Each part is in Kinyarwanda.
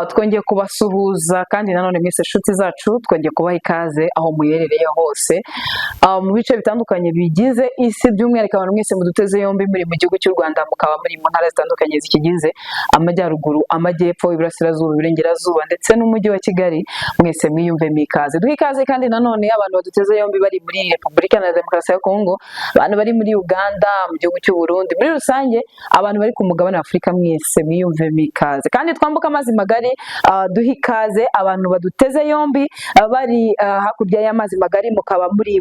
twongeye kubasuhuza kandi nanone mwese inshuti zacu twongeye kubaha ikaze aho muherereye hose mu bice bitandukanye bigize isi, by'umwihariko abantu mwese muduteze yombi muri mu gihugu cy'u Rwanda, mukaba muri mu ntara zitandukanye zikigize amajyaruguru, amajyepfo, iburasirazuba, iburengerazuba ndetse n'umujyi wa Kigali. Mwese mwiyumvemo ikaze, duha ikaze kandi nanone abantu baduteze yombi bari muri Repubulika Iharanira Demokarasi ya Kongo, abantu bari muri Uganda, mu gihugu cy'u Burundi, muri rusange abantu bari ku mugabane wa Afurika, mwese mwiyumvemo ikaze. Kandi twambuka amazi magari, duha ikaze abantu baduteze yombi bari hakurya y'amazi magari, mukaba muri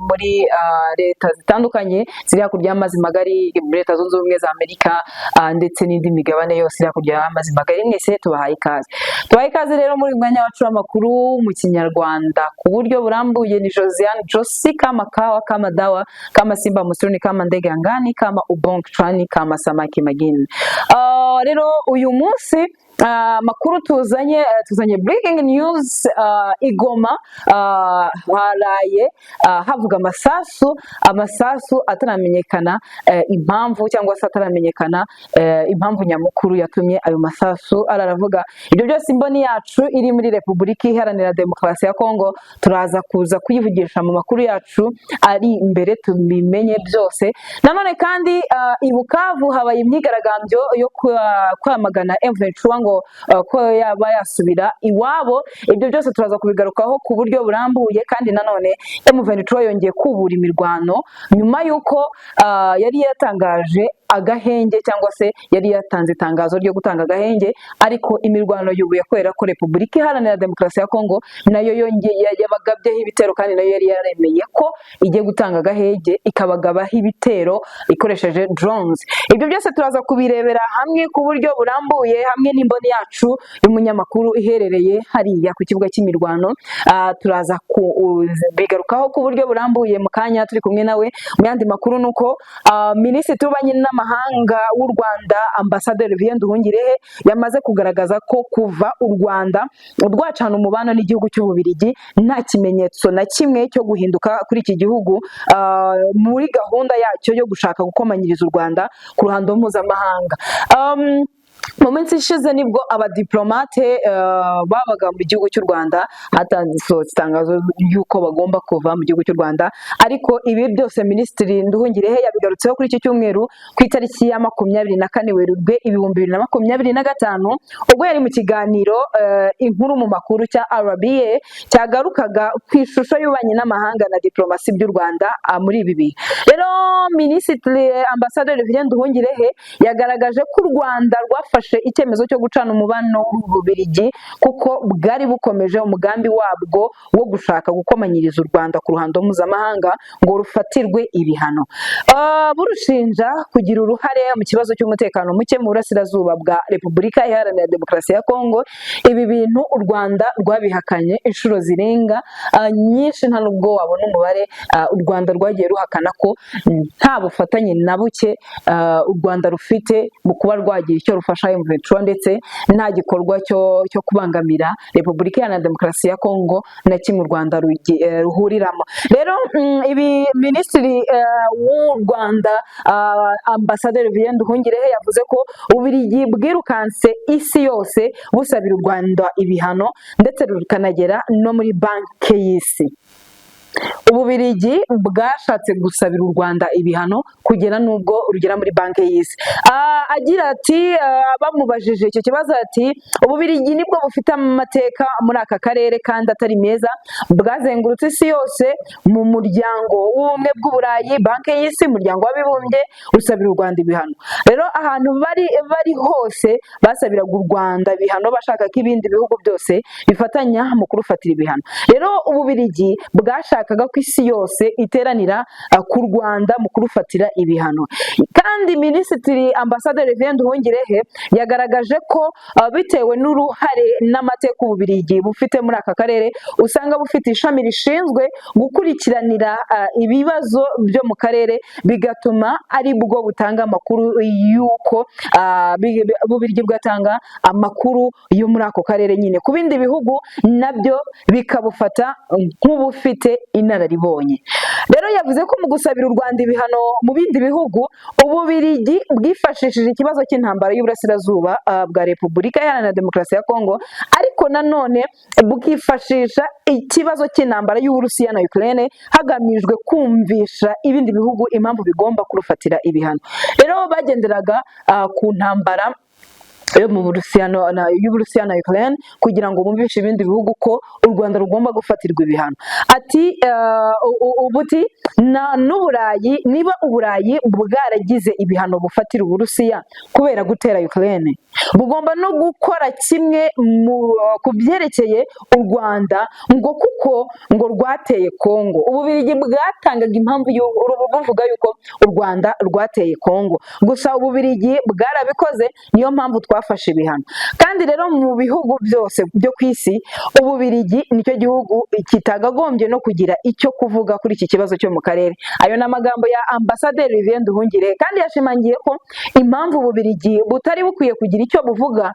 leta zitandukanye ziri hakurya y'amazi magari, muri Leta Zunze Ubumwe za Amerika ndetse n'indi migabane yose iri hakurya y'amazi magari. Mwese tubahaye ikaze, tubahaye ikaze rero muri mwanya wacu w'amakuru mu Kinyarwanda ku buryo burambuye. Ni Josiane Josi, kama kawa, kama dawa, kama simba musuni, kama ndege angani, kama ubongo chwani, kama samaki magini. Rero uyu munsi makuru tuzanye breaking news. Igoma haraye havuga amasasu ataramenyekana impamvu, cyangwa se ataramenyekana impamvu nyamukuru yatumye ayo masasu araravuga. Ibyo byose imboni yacu iri muri Repubulika Iharanira Demokarasi ya Kongo turaza kuza kuyivugisha mu makuru yacu ari imbere, tubimenye byose. Nanone kandi i Bukavu habaye imyigaragambyo yo kwamagana M23 ngo ko yaba yasubira iwabo. Ibyo byose turaza kubigarukaho ku buryo burambuye. Kandi nanone M23 yongeye kubura imirwano nyuma y'uko yari yatangaje agahenge, cyangwa se yari yatanze itangazo ryo gutanga agahenge, ariko imirwano yubuye kubera ko Repubulika Iharanira Demokarasi ya Kongo nayo yongeye yabagabyeho ibitero, kandi nayo yari yaremeye ko igiye gutanga agahenge ikabagabaho ibitero ikoresheje drones. Ibyo byose turaza kubirebera hamwe ku buryo burambuye, hamwe n'imboni yacu y'umunyamakuru iherereye hariya ku kibuga cy'imirwano. Turaza kubigarukaho ku buryo burambuye mu kanya turi kumwe nawe. Mu yandi makuru nuko Minisitiri w'Ububanyi n'Amahanga w'u Rwanda Ambasaderi Vivienne Nduhungirehe yamaze kugaragaza ko kuva u Rwanda rwacana umubano n'igihugu cy'Ububiligi nta kimenyetso na kimwe cyo guhinduka kuri iki gihugu muri gahunda yacyo yo gushaka gukomanyiriza u Rwanda ku ruhando mpuzamahanga. Mu minsi ishize nibwo abadiplomate babaga mu gihugu cy'u Rwanda hatanzwe itangazo y'uko bagomba kuva mu gihugu cy'u Rwanda, ariko ibi byose Minisitiri Nduhungirehe yabigarutseho kuri iki cyumweru ku itariki ya 24 Werurwe 2025, ubwo yari mu kiganiro inkuru mu makuru cya RBA cyagarukaga ku ishusho y'ububanyi n'amahanga na diplomasi by'u Rwanda muri ibi bihe. Rero Minisitiri Ambasaderi Vivienne Nduhungirehe yagaragaje ko u Rwanda rwafashe icyemezo cyo gucana umubano w'Ububiligi kuko bwari bukomeje umugambi wabwo wo gushaka gukomanyiriza u Rwanda ku ruhando mpuzamahanga ngo rufatirwe ibihano, burushinja kugira uruhare mu kibazo cy'umutekano muke mu burasirazuba bwa Repubulika Iharanira Demokarasi ya Kongo. Ibi bintu u Rwanda rwabihakanye inshuro zirenga nyinshi, nta nubwo wabona umubare. U Rwanda rwagiye ruhakana ko nta bufatanye na buke u Rwanda rufite mu kuba rwagira icyo rufasha M23, ndetse nta gikorwa cyo kubangamira Repubulika Iharanira Demokarasi ya Kongo na kimwe u Rwanda ruhuriramo. Rero ibi Minisitiri w'u Rwanda Ambasaderi Vivienne Nduhungirehe yavuze ko Ububiligi bwirukanse isi yose busabira u Rwanda ibihano, ndetse rukanagera no muri banki y'isi. Ububiligi bwashatse gusabira u Rwanda ibihano kugera nubwo rugera muri banki y'isi. Agira ati, bamubajije icyo kibazo ati, Ububiligi nibwo bufite amateka muri aka karere kandi atari meza, bwazengurutse isi yose, mu muryango w'ubumwe bw'Uburayi, banki y'isi, umuryango w'abibumbye, usabira u Rwanda ibihano. Rero ahantu bari hose basabiraga u Rwanda ibihano, bashaka ko ibindi bihugu byose bifatanya mu kurufatira ibihano. Rero Ububiligi bwashakaga ko isi yose iteranira ku Rwanda mu kurufatira ibihano. Kandi Minisitiri Ambasaderi Vivienne Nduhungirehe yagaragaje ko bitewe n'uruhare n'amateka Ububiligi bufite muri aka karere, usanga bufite ishami rishinzwe gukurikiranira ibibazo byo mu karere, bigatuma ari bwo butanga amakuru y'uko Ububiligi bwatanga amakuru yo muri ako karere nyine ku bindi bihugu, nabyo bikabufata nk'ubufite inararibonye. rero yavuze ko mu gusabira u Rwanda ibihano mu bindi bihugu Ububiligi bwifashishije ikibazo cy'intambara y'uburasirazuba bwa Repubulika Iharanira Demokarasi ya Kongo, ariko nanone bwifashisha ikibazo cy'intambara y'Uburusiya na Ukraine hagamijwe kumvisha ibindi bihugu impamvu bigomba kurufatira ibihano. Rero bagenderaga ku ntambara y'Uburusiya na Ukraine kugira ngo bumvishe ibindi bihugu ko u Rwanda rugomba gufatirwa ibihano. Ati ubuti n'Uburayi, niba Uburayi bwaragize ibihano bufatira Uburusiya kubera gutera Ukraine, bugomba no gukora kimwe ku byerekeye u Rwanda ngo kuko ngo rwateye Kongo. Ububiligi bwatangaga impamvu buvuga yuko u Rwanda rwateye Kongo, gusa Ububiligi bwarabikoze, niyo mpamvu twafashe ibihano. Kandi rero mu bihugu byose byo ku isi Ububiligi nicyo gihugu kitagagombye no kugira icyo kuvuga kuri iki kibazo cyo mu karere. Ayo ni amagambo ya Ambasaderi Olivier Nduhungire, kandi yashimangiye ko impamvu Ububiligi butari bukwiye kugira icyo buvuga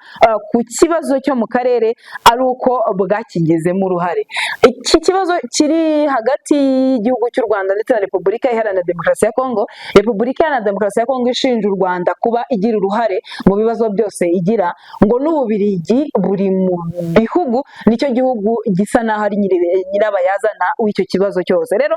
ku kibazo cyo mu karere ari uko bwakigizemo uruhare. Iki kibazo kiri hagati y'igihugu cy'u Rwanda ndetse na Repubulika Iharanira Demokarasi ya Kongo. Repubulika Iharanira Demokarasi ya Kongo ishinja u Rwanda kuba igira uruhare mu bibazo byose igira, ngo n'Ububiligi buri mu bihugu nicyo gihugu gisa naho ari nyirabayazana w'icyo kibazo cyose. Rero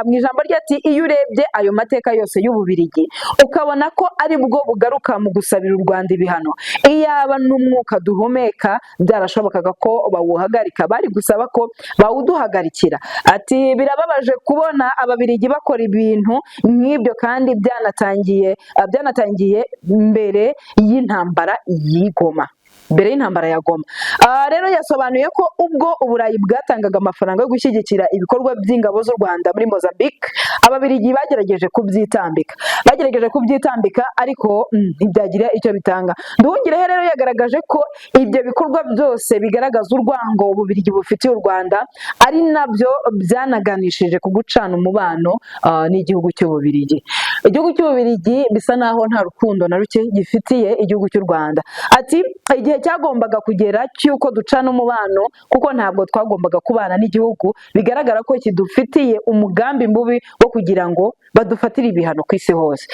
mu ijambo rye ati iyo urebye ayo mateka yose y'Ububiligi ukabona ko ari bwo bugaruka mu gusabira u Rwanda ibihano, iyaba n'umwuka duhumeka byarashobokaga ko bawuhagarika, bari gusaba ko bawuduhagarikira. Ati birababaje kubona Ababiligi bakora ibintu nk'ibyo kandi byanatangiye mbere y'intambara y'Igoma. Rero yasobanuye ko ubwo Uburayi bwatangaga amafaranga yo gushyigikira ibikorwa by'ingabo z'u Rwanda muri Mozambique, Ababiligi bagerageje kubyitambika ariko ntibyagira icyo bitanga. Nduhungirehe rero yagaragaje ko ibyo bikorwa byose bigaragaza urwango Ububiligi bufitiye u Rwanda ari nabyo byanaganishije ku gucana umubano n'igihugu cy'Ububiligi. Igihugu cy'Ububiligi bisa naho nta rukundo na ruke gifitiye igihugu cy'u Rwanda. Ati igihe cyagombaga kugera cy'uko ducana umubano, kuko ntabwo twagombaga kubana n'igihugu bigaragara ko kidufitiye umugambi mubi wo kugira ngo badufatire ibihano ku isi hose.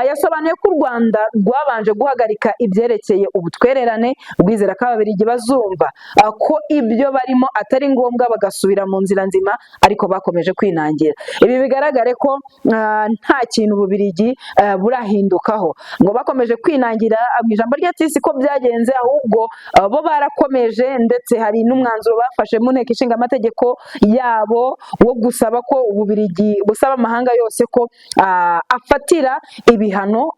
Yasobanuye ko u Rwanda rwabanje guhagarika ibyerekeye ubutwererane, rwizera ko Ababiligi bazumva ko ibyo barimo atari ngombwa bagasubira mu nzira nzima, ariko bakomeje kwinangira. Ibi bigaragare ko nta kintu Ububiligi burahindukaho, ngo bakomeje kwinangira. Mu ijambo rye ati siko byagenze, ahubwo bo barakomeje, ndetse hari n'umwanzuro bafashe mu nteko ishinga amategeko yabo wo gusaba ko Ububiligi busaba amahanga yose ko afatira ibihano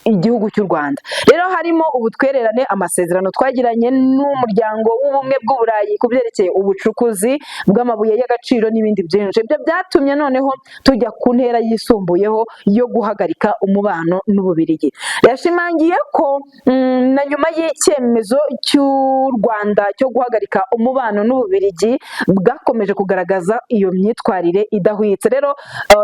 igihugu cy'u Rwanda. Rero harimo ubutwererane, amasezerano twagiranye n'umuryango w'ubumwe bw'Uburayi ku byerekeye ubucukuzi bw'amabuye y'agaciro n'ibindi byinshi. Ibyo byatumye noneho tujya ku ntera yisumbuyeho yo guhagarika umubano n'Ububiligi. Yashimangiye ko na nyuma y'icyemezo cy'u Rwanda cyo guhagarika umubano n'Ububiligi bwakomeje kugaragaza iyo myitwarire idahwitse. Rero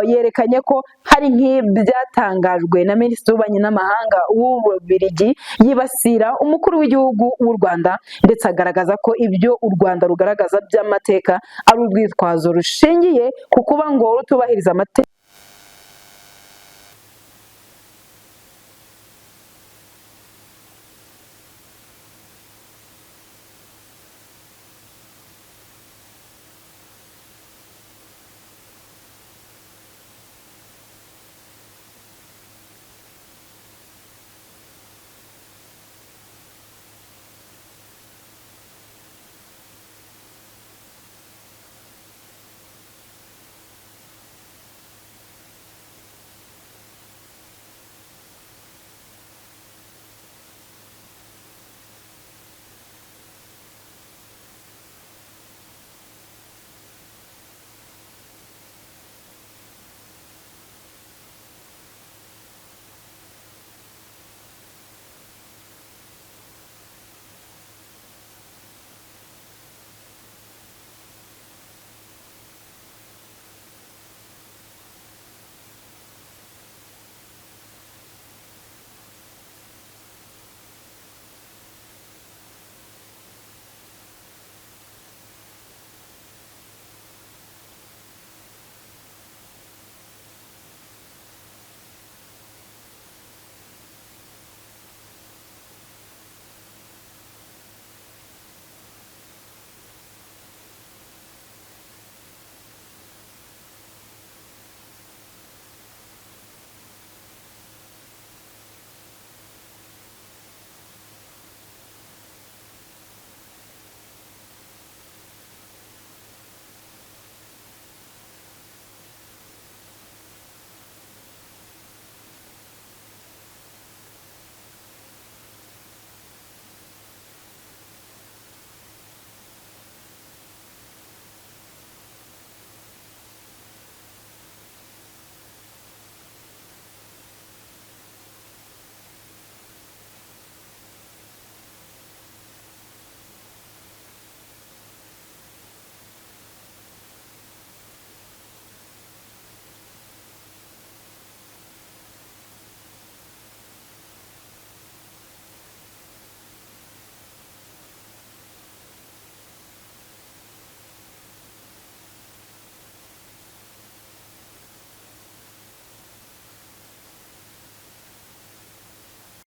yerekanye ko hari nk'ibyatangajwe na Minisitiri w'Ububanyi n'Amahanga w'Ububiligi yibasira umukuru w'igihugu w'u Rwanda, ndetse agaragaza ko ibyo u Rwanda rugaragaza by'amateka ari urwitwazo rushingiye ku kuba ngo rutubahiriza amateka